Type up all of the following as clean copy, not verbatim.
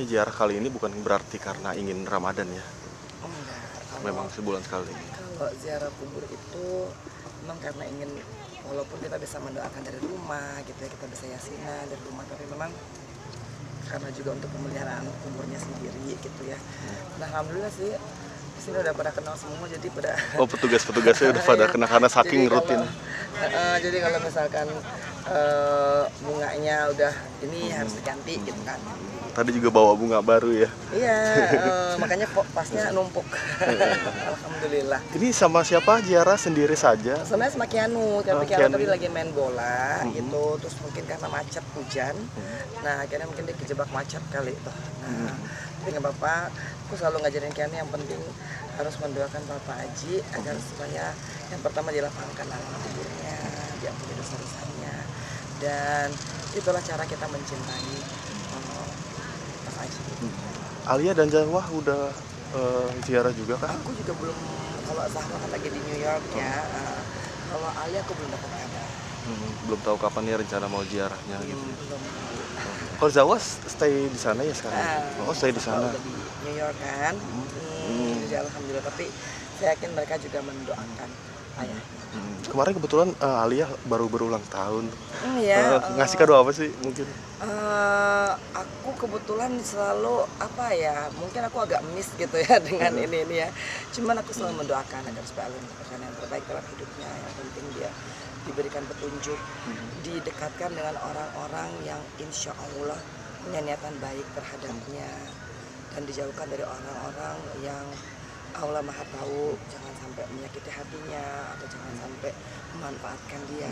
tentunya ziarah kali ini bukan berarti karena ingin Ramadan ya, Oh enggak, memang sebulan sekali. kalau ziarah kubur itu memang karena ingin, walaupun kita bisa mendoakan dari rumah gitu ya, kita bisa yasinan dari rumah, tapi memang karena juga untuk pemeliharaan kuburnya sendiri gitu ya. Nah alhamdulillah sih di sini udah pada kenal semua, jadi pada Oh, petugas-petugasnya udah pada ya, kena karena saking jadi rutin. jadi kalau misalkan bunganya udah ini harus diganti gitu kan. Tadi juga bawa bunga baru ya. Iya, makanya pasnya numpuk. Alhamdulillah. Ini sama siapa, ziarah sendiri saja? Sebenarnya sama Kianu, tapi Kianu Kianu. tadi lagi main bola gitu, terus mungkin karena macet hujan, nah akhirnya mungkin dia kejebak macet kali itu. Nah, tapi nggak apa-apa, aku selalu ngajarin Kianu yang penting harus mendoakan Bapak Haji agar supaya yang pertama dilapangkan alam kuburnya, diampuni dosa-dosanya, dan itulah cara kita mencintai Bapak Haji. Alia dan Zawah udah ziarah juga kan? Aku juga belum, kalau Zahra kan lagi di New York ya, kalau Alia aku belum dapat kabar. Belum tahu kapan ya rencana mau ziarahnya gitu. Belum. Kalau Zawah stay di sana ya sekarang? Oh, stay di sana. Udah di New York kan. Jadi alhamdulillah, tapi saya yakin mereka juga mendoakan ayah. Kemarin kebetulan Alia baru berulang tahun. Iya. Ngasih kado apa sih mungkin? Aku kebetulan selalu apa ya, mungkin aku agak miss gitu ya dengan ini ya. Cuman aku selalu mendoakan agar supaya Allah memberikan yang terbaik dalam hidupnya. Yang penting dia diberikan petunjuk, didekatkan dengan orang-orang yang insya Allah punya niatan baik terhadapnya, dan dijauhkan dari orang-orang yang Allah Maha tahu, jangan sampai menyakiti hatinya atau jangan sampai memanfaatkan dia.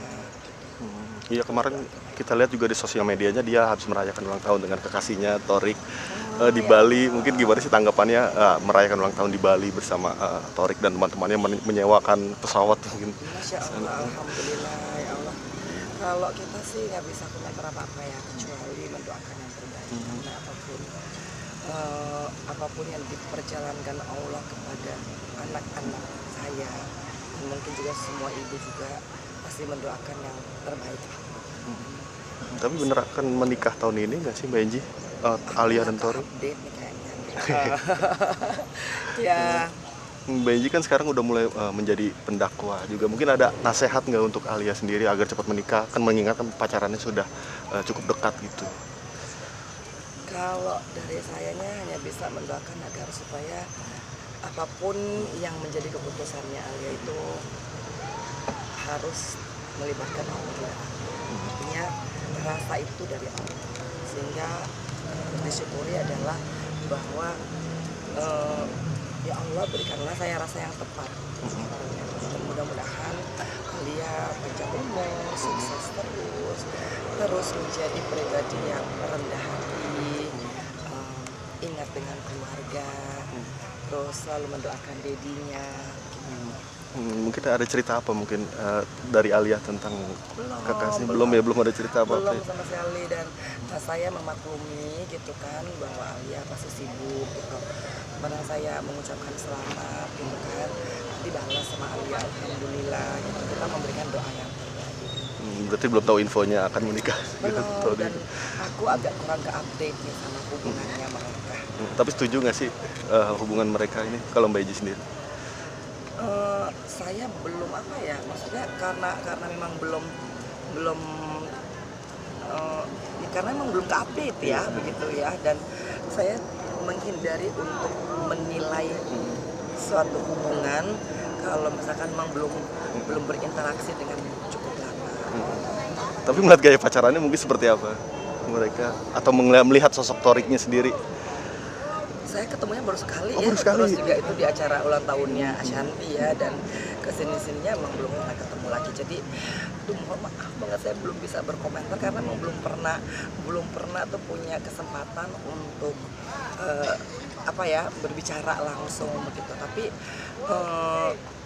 Iya, kemarin kita lihat juga di sosial medianya dia habis merayakan ulang tahun dengan kekasihnya Torik di Bali. Mungkin gimana sih tanggapannya merayakan ulang tahun di Bali bersama Torik dan teman-temannya menyewakan pesawat mungkin? Masya Allah, alhamdulillah ya Allah. Kalau kita sih nggak bisa komentar apa-apa ya, kecuali mendoakan yang terbaik. Karena apapun yang diperjalankan Allah kepada anak-anak saya, dan mungkin juga semua ibu juga pasti mendoakan yang terbaik. Tapi bener akan menikah tahun ini nggak sih Mbak Enji? Alia dan Torik? Update nih kayaknya. Ya. Mbak Enji kan sekarang udah mulai menjadi pendakwah juga. Mungkin ada nasihat nggak untuk Alia sendiri agar cepat menikah? Kan mengingatkan pacarannya sudah cukup dekat gitu. Kalau dari sayanya hanya bisa mendoakan agar supaya apapun yang menjadi keputusannya Alia itu harus melibatkan Allah. Artinya rasa itu dari Allah, sehingga disyukuri adalah bahwa ya Allah berikanlah saya rasa yang tepat. Dan mudah-mudahan Alia panjang umur, sukses terus menjadi pribadi yang rendah hati, ingat dengan keluarga, terus selalu mendoakan dedinya. Mungkin ada cerita apa mungkin dari Alia tentang kekasih? Belum ada cerita apa-apa. Belum sama sekali, dan saya memaklumi gitu kan bahwa Alia pasti sibuk gitu. Padahal saya mengucapkan selamat gitu kan, dibalas sama Alia alhamdulillah gitu. Kita memberikan doa yang terbaik. Berarti belum tahu infonya akan menikah. Belum, dan aku agak kurang ke-update nih sama hubungannya mereka. Tapi setuju nggak sih hubungan mereka ini kalau Mbak Enji sendiri? Saya belum apa ya, maksudnya karena memang belum karena memang belum ke-update ya begitu ya, dan saya menghindari untuk menilai suatu hubungan kalau misalkan memang belum berinteraksi dengan cukup lama. Tapi melihat gaya pacarannya mungkin seperti apa mereka, atau melihat sosok Toriknya sendiri? Saya ketemunya baru sekali Oh, ya, baru sekali. terus juga itu di acara ulang tahunnya Ashanti ya, dan kesini-sininya emang belum pernah ketemu lagi. Jadi mohon maaf banget saya belum bisa berkomentar karena emang belum pernah tuh punya kesempatan untuk berbicara langsung begitu. Tapi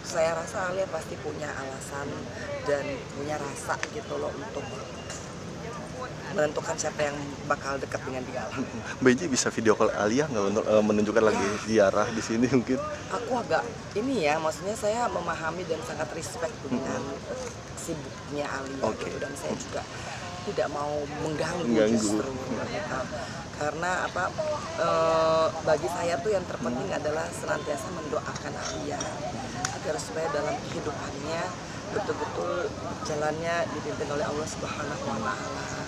saya rasa Alia pasti punya alasan dan punya rasa gitu loh untuk menentukan siapa yang bakal dekat dengan dia. Mbak Enji bisa video call Alia nggak untuk menunjukkan lagi ziarah di sini mungkin? Aku agak ini ya, maksudnya saya memahami dan sangat respect dengan sibuknya Alia gitu, dan saya juga tidak mau mengganggu Mengganggu. justru gitu. Karena apa, bagi saya tuh yang terpenting adalah senantiasa mendoakan dia agar supaya dalam kehidupannya betul-betul jalannya dipimpin oleh Allah Subhanahu wa Ta'ala,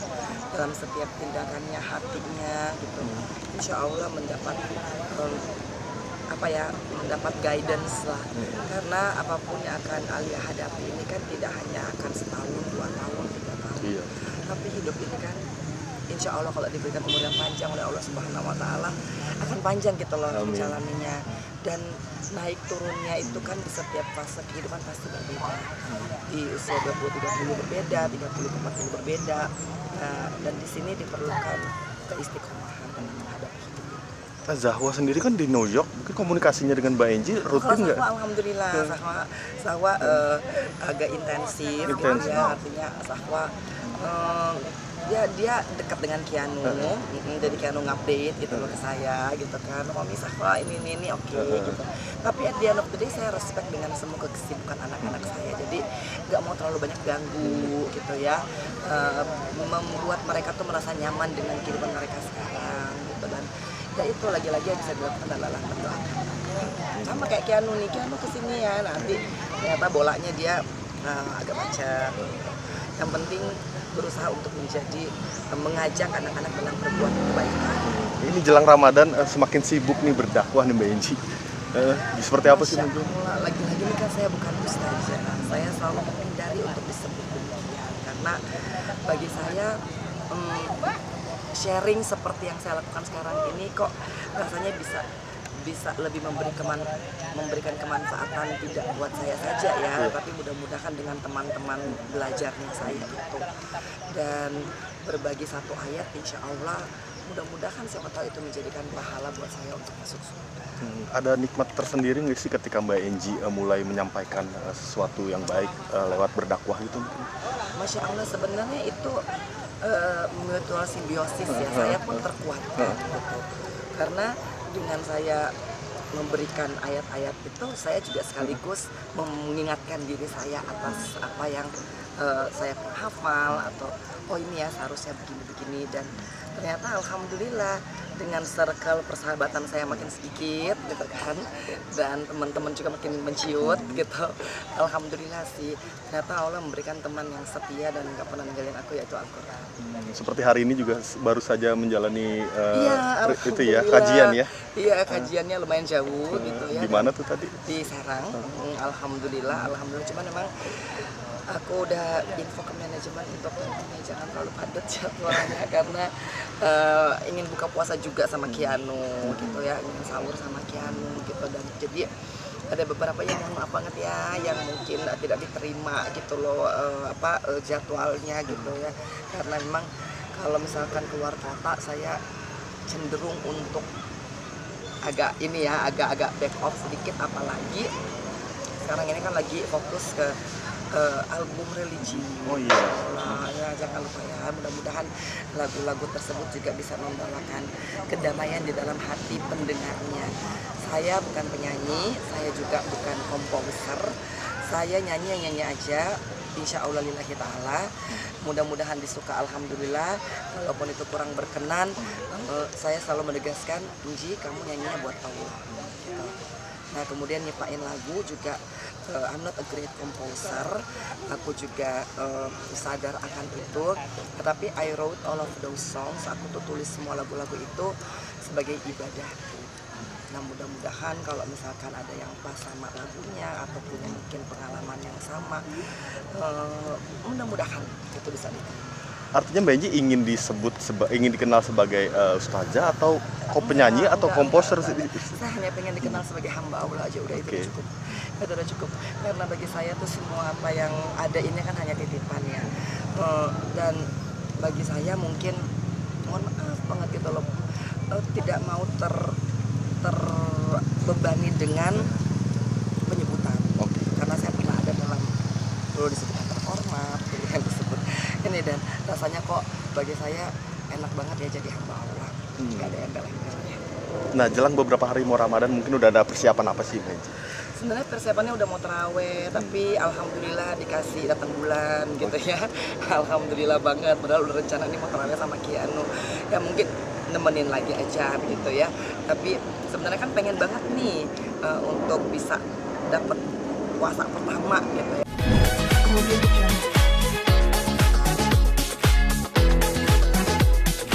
dalam setiap tindakannya, hatinya gitu. Insya Allah mendapat mendapat guidance lah, karena apapun yang akan Alia hadapi ini kan tidak hanya akan setahun, 2 tahun, 3 tahun, Iya. tapi hidup ini kan insya Allah kalau diberikan umur yang panjang oleh Allah Subhanahu Wa Ta'ala akan panjang gitu loh Amin. perjalanannya, dan naik turunnya itu kan di setiap fase kehidupan pasti berbeda. Di usia 20-30 berbeda, 30-40 berbeda. Nah, dan di sini diperlukan keistiqomahan dalam menghadapi hidup. Nah, Zahwa sendiri kan di New York, mungkin komunikasinya dengan Mbak Enji rutin Kalau nggak? Sahwa alhamdulillah, Sahwa agak intensif gitu Intensif. ya, artinya Sahwa dia dekat dengan Keanu, jadi Keanu ngupdate gitu loh ke saya gitu kan, Mami Sahwa ini oke gitu. Tapi at the end of the day saya respect dengan semua kesibukan anak-anak saya, jadi nggak mau terlalu banyak ganggu gitu ya, membuat mereka tuh merasa nyaman dengan kehidupan mereka sekarang gitu. Dan ya itu lagi-lagi yang bisa dilakukan adalah mendoakan. Sama kayak Keanu nih, Keanu kesini ya, nanti ternyata bolanya dia agak macet. Yang penting berusaha untuk mengajak anak-anak dalam berbuat kebaikan. Ini jelang Ramadan semakin sibuk nih berdakwah nih Mbak Enji. Seperti apa sih Masya mungkin? Allah, lagi-lagi ini kan saya bukan ustazah, saya selalu menghindari untuk disebut demikian, karena bagi saya sharing seperti yang saya lakukan sekarang ini kok rasanya bisa lebih memberikan kemanfaatan tidak buat saya saja ya, tapi mudah-mudahan dengan teman-teman belajarnya saya itu, dan berbagi satu ayat insya Allah mudah-mudahan siapa tahu itu menjadikan pahala buat saya untuk masuk surga. Ada nikmat tersendiri nggak sih ketika Mbak Enji mulai menyampaikan sesuatu yang baik lewat berdakwah gitu mungkin? Masya Allah, sebenarnya itu mutual simbiosis ya, saya pun terkuatkan gitu. Karena dengan saya memberikan ayat-ayat itu, saya juga sekaligus mengingatkan diri saya atas apa yang saya hafal, atau oh ini ya seharusnya begini-begini. Dan ternyata alhamdulillah dengan circle persahabatan saya makin sedikit gitu kan, dan teman-teman juga makin menciut gitu. Alhamdulillah sih, ternyata Allah memberikan teman yang setia dan nggak pernah ninggalin aku, yaitu Al-Quran. Seperti hari ini juga baru saja menjalani Iya, itu ya, alhamdulillah. kajian ya. Iya, kajiannya lumayan jauh gitu ya. Di mana tuh tadi? Di Serang. Alhamdulillah. Cuman memang aku udah info ke manajemen untuk ini jangan terlalu padat jadwalnya, karena ingin buka puasa juga sama Keanu gitu ya, ingin sahur sama Keanu gitu, dan jadi ada beberapa yang mohon maaf banget ya, yang mungkin tidak diterima gitu loh jadwalnya gitu ya, karena memang kalau misalkan keluar kota saya cenderung untuk agak back off sedikit, apalagi sekarang ini kan lagi fokus ke album religi. Oh iya. Nah, ya jangan lupa ya, mudah-mudahan lagu-lagu tersebut juga bisa membawakan kedamaian di dalam hati pendengarnya. Saya bukan penyanyi, saya juga bukan komposer. Saya nyanyi aja, insya Allah lillahi ta'ala. Mudah-mudahan disuka, alhamdulillah. Walaupun itu kurang berkenan, saya selalu menegaskan, Enji kamu nyanyinya buat Allah gitu. Nah kemudian nyiptain lagu juga, I'm not a great composer, aku juga sadar akan itu, tetapi I wrote all of those songs, aku tuh tulis semua lagu-lagu itu sebagai ibadahku. Nah mudah-mudahan kalau misalkan ada yang pas sama lagunya atau punya mungkin pengalaman yang sama, mudah-mudahan itu bisa diterima. Artinya Mbak Enji ingin dikenal sebagai ustazah atau penyanyi atau komposer? Saya hanya pengen dikenal sebagai hamba Allah aja, udah itu udah cukup. Itu udah cukup. Karena bagi saya tuh semua apa yang ada ini kan hanya titipan ya. Dan bagi saya mungkin mohon maaf banget gitu loh, tidak mau terbebani dengan penyebutan. Karena saya pernah ada dalam dulu disebut terhormat, kemudian disebut ini, dan rasanya kok bagi saya enak banget ya jadi hamba Allah, nggak ada embel-embelnya. Nah jelang beberapa hari mau Ramadan mungkin udah ada persiapan apa sih Mbak Enji? sebenarnya persiapannya udah mau terawih, tapi alhamdulillah dikasih datang bulan gitu ya. Alhamdulillah banget, padahal udah rencana nih mau terawih sama Kianu. Ya mungkin nemenin lagi aja gitu ya. Tapi sebenarnya kan pengen banget nih untuk bisa dapat puasa pertama gitu ya. Kemudian